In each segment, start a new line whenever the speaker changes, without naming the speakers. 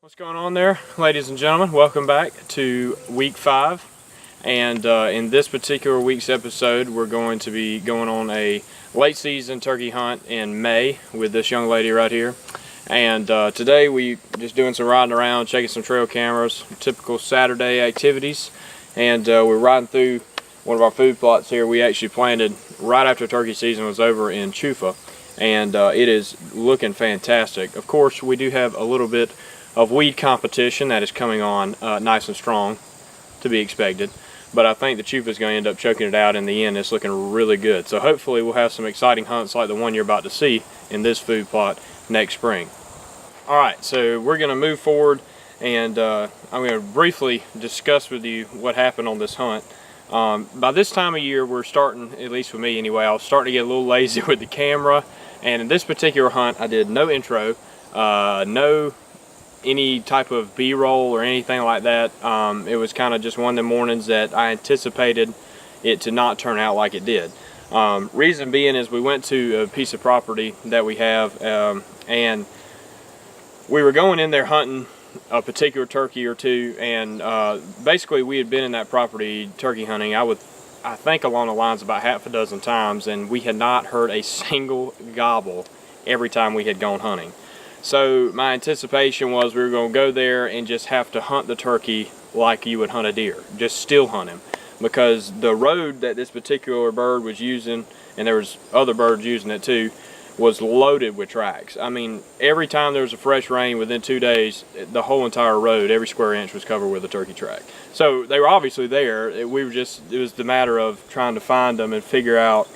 What's going on there, ladies and gentlemen? Welcome back to week 5, and in this particular week's episode we're going to be going on a late season turkey hunt in May with this young lady right here. And today we just doing some riding around, checking some trail cameras, typical Saturday activities, and we're riding through one of our food plots here. We actually planted right after turkey season was over in Chufa, and it is looking fantastic. Of course, we do have a little bit of weed competition that is coming on nice and strong, to be expected, but I think the Chufa is going to end up choking it out in the end. It's looking really good, so hopefully we'll have some exciting hunts like the one you're about to see in this food plot next spring. Alright, so we're going to move forward, and I'm going to briefly discuss with you what happened on this hunt. By this time of year we're starting, at least for me anyway, I was starting to get a little lazy with the camera, and in this particular hunt I did no intro, no any type of b-roll or anything like that. It was kind of just one of the mornings that I anticipated it to not turn out like it did. Reason being is we went to a piece of property that we have, and we were going in there hunting a particular turkey or two, and basically we had been in that property turkey hunting, I think along the lines about half a dozen times, and we had not heard a single gobble every time we had gone hunting. So my anticipation was we were going to go there and just have to hunt the turkey like you would hunt a deer, just still hunt him, because the road that this particular bird was using, and there was other birds using it too, was loaded with tracks. I mean, every time there was a fresh rain within 2 days, the whole entire road, every square inch was covered with a turkey track. So they were obviously there. It was the matter of trying to find them and figure out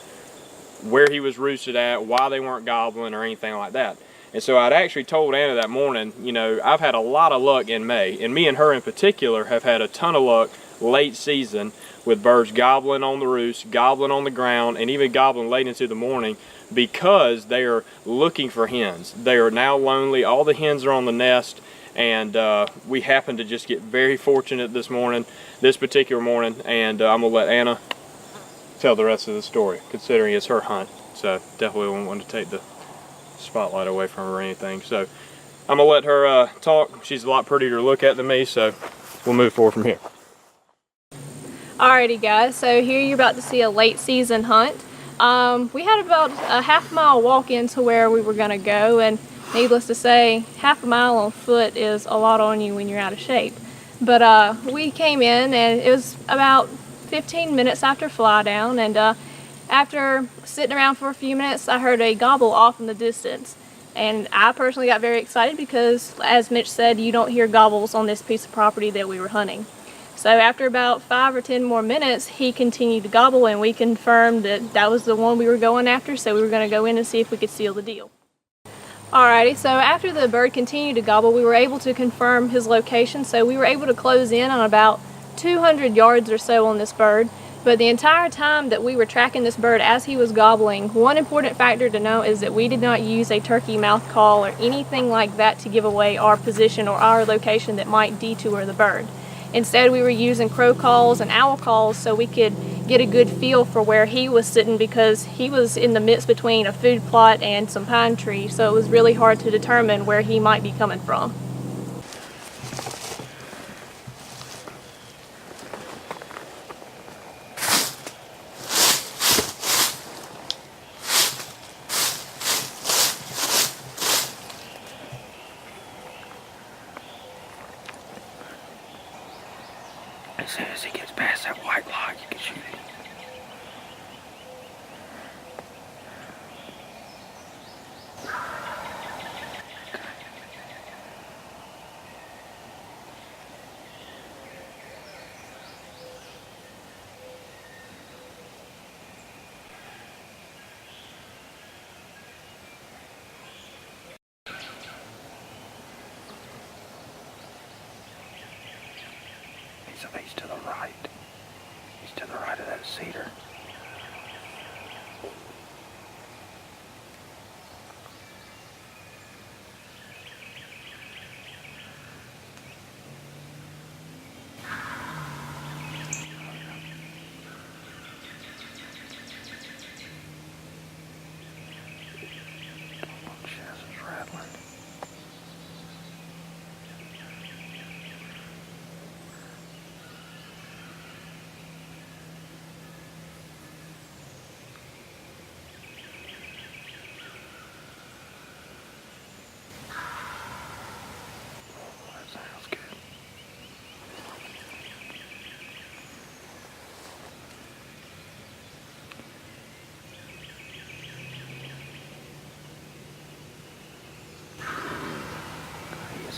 where he was roosted at, why they weren't gobbling or anything like that. And so I'd actually told Anna that morning, you know, I've had a lot of luck in May, and me and her in particular have had a ton of luck late season with birds gobbling on the roost, gobbling on the ground, and even gobbling late into the morning, because they are looking for hens. They are now lonely. All the hens are on the nest, and we happened to just get very fortunate this particular morning, and I'm going to let Anna tell the rest of the story, considering it's her hunt. So definitely won't want to take the spotlight away from her or anything. So I'm gonna let her talk. She's a lot prettier to look at than me, so we'll move forward from here.
Alrighty guys, so here you're about to see a late season hunt. We had about a half-mile walk into where we were gonna go, and needless to say, half a mile on foot is a lot on you when you're out of shape. But we came in, and it was about 15 minutes after fly down, and after sitting around for a few minutes, I heard a gobble off in the distance. And I personally got very excited because, as Mitch said, you don't hear gobbles on this piece of property that we were hunting. So after about 5 or 10 more minutes, he continued to gobble, and we confirmed that that was the one we were going after, so we were going to go in and see if we could seal the deal. Alrighty, so after the bird continued to gobble, we were able to confirm his location, so we were able to close in on about 200 yards or so on this bird. But the entire time that we were tracking this bird as he was gobbling, one important factor to know is that we did not use a turkey mouth call or anything like that to give away our position or our location that might detour the bird. Instead, we were using crow calls and owl calls so we could get a good feel for where he was sitting, because he was in the midst between a food plot and some pine trees, so it was really hard to determine where he might be coming from.
As soon as he gets past that white log, you can shoot him. He's to the right. He's to the right of that cedar. Chest is rattling.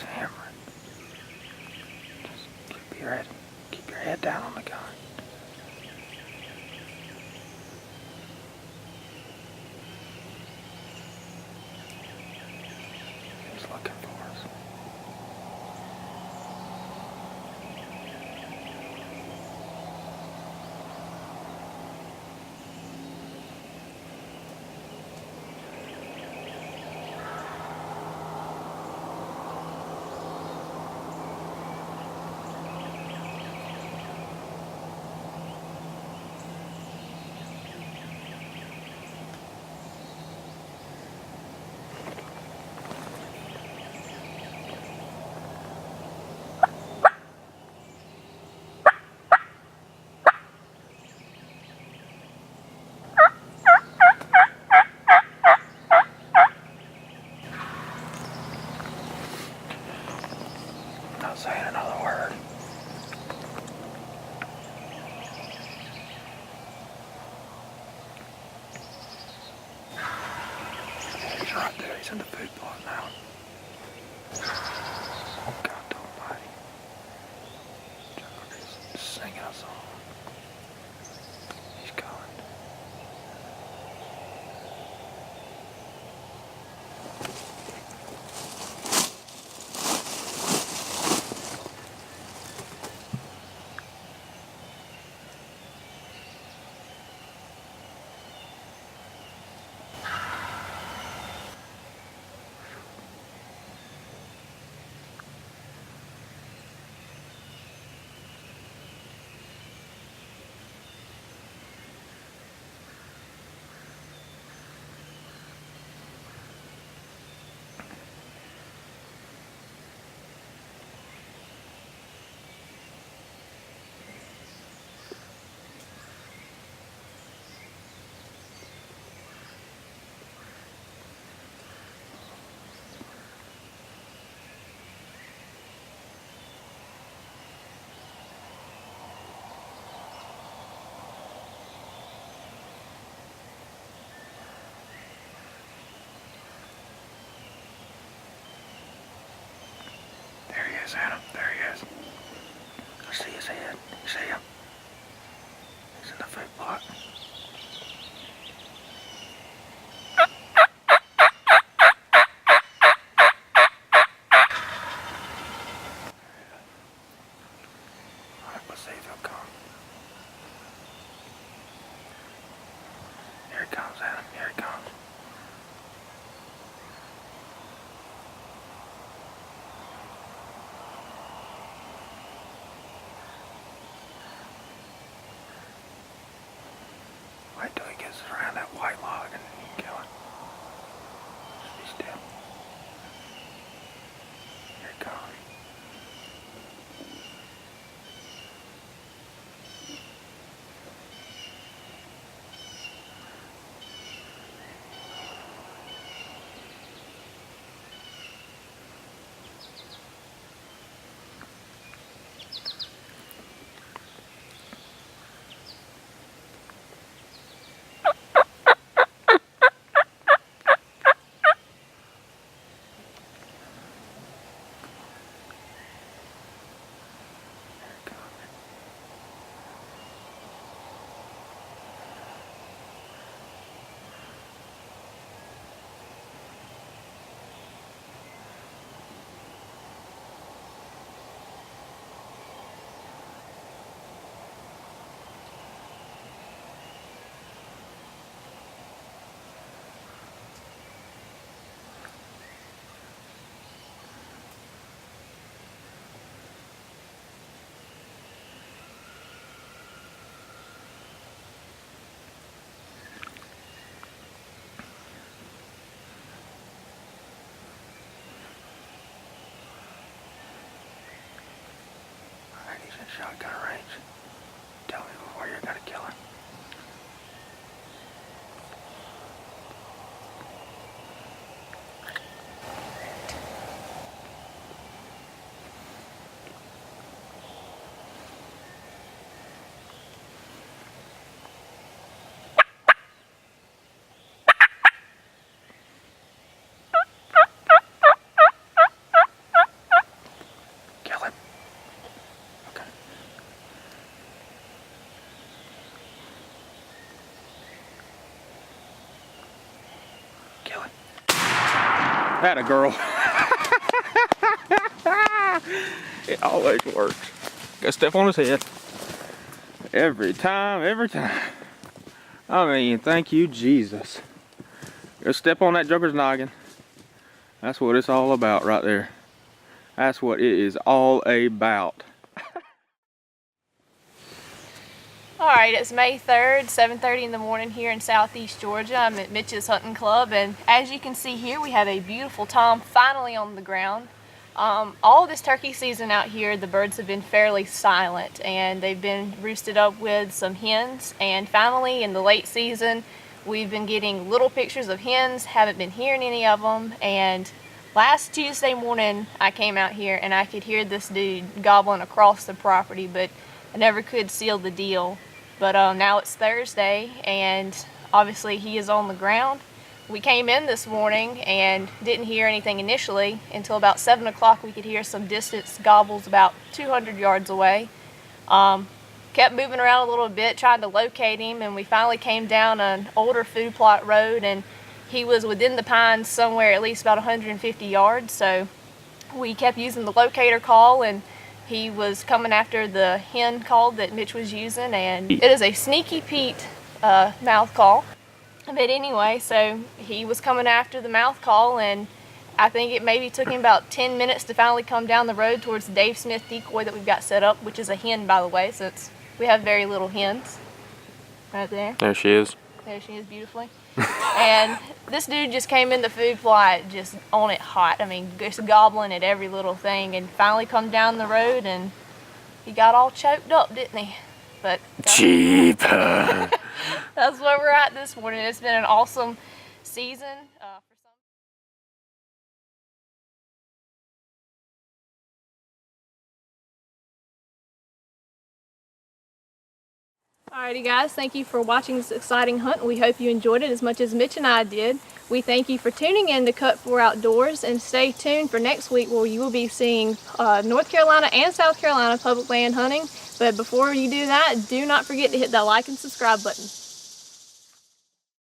hammering. Just keep your head down on the gun. He's looking for us. Not saying another word. He's right there. He's in the food plot now. Oh, God almighty. He's singing a song. He's coming. There he is, Adam. There he is. I see his head. You see him? He's in the food plot. Alright, let's see if he'll come. Here he comes, Adam. Here he comes. Wait till he gets around that white log and you can kill him. Just be still. Here he comes. Shotgun range. Tell me before you're gonna kill him. That a girl. It always works. Go step on his head. Every time, every time. I mean, thank you, Jesus. Go step on that joker's noggin. That's what it's all about right there. That's what it is all about.
Alright, it's May 3rd, 7:30 in the morning here in Southeast Georgia. I'm at Mitch's Hunting Club, and as you can see here, we have a beautiful tom finally on the ground. All this turkey season out here, the birds have been fairly silent, and they've been roosted up with some hens, and finally in the late season, we've been getting little pictures of hens, haven't been hearing any of them, and last Tuesday morning I came out here and I could hear this dude gobbling across the property, but I never could seal the deal. But now it's Thursday, and obviously he is on the ground. We came in this morning and didn't hear anything initially until about 7 o'clock. We could hear some distant gobbles about 200 yards away. Kept moving around a little bit, trying to locate him, and we finally came down an older food plot road, and he was within the pines somewhere at least about 150 yards. So we kept using the locator call, and he was coming after the hen call that Mitch was using, and it is a Sneaky Pete mouth call. But anyway, so he was coming after the mouth call, and I think it maybe took him about 10 minutes to finally come down the road towards the Dave Smith decoy that we've got set up, which is a hen, by the way, since we have very little hens. Right there.
There she is.
There she is, beautifully. And this dude just came in the food plot just on it hot. I mean, just gobbling at every little thing, and finally come down the road, and he got all choked up, didn't he? But
Cheaper.
that's where we're at this morning. It's been an awesome season. Alrighty guys, thank you for watching this exciting hunt. We hope you enjoyed it as much as Mitch and I did. We thank you for tuning in to Cut 4 Outdoors, and stay tuned for next week where you will be seeing North Carolina and South Carolina public land hunting. But before you do that, do not forget to hit that like and subscribe button.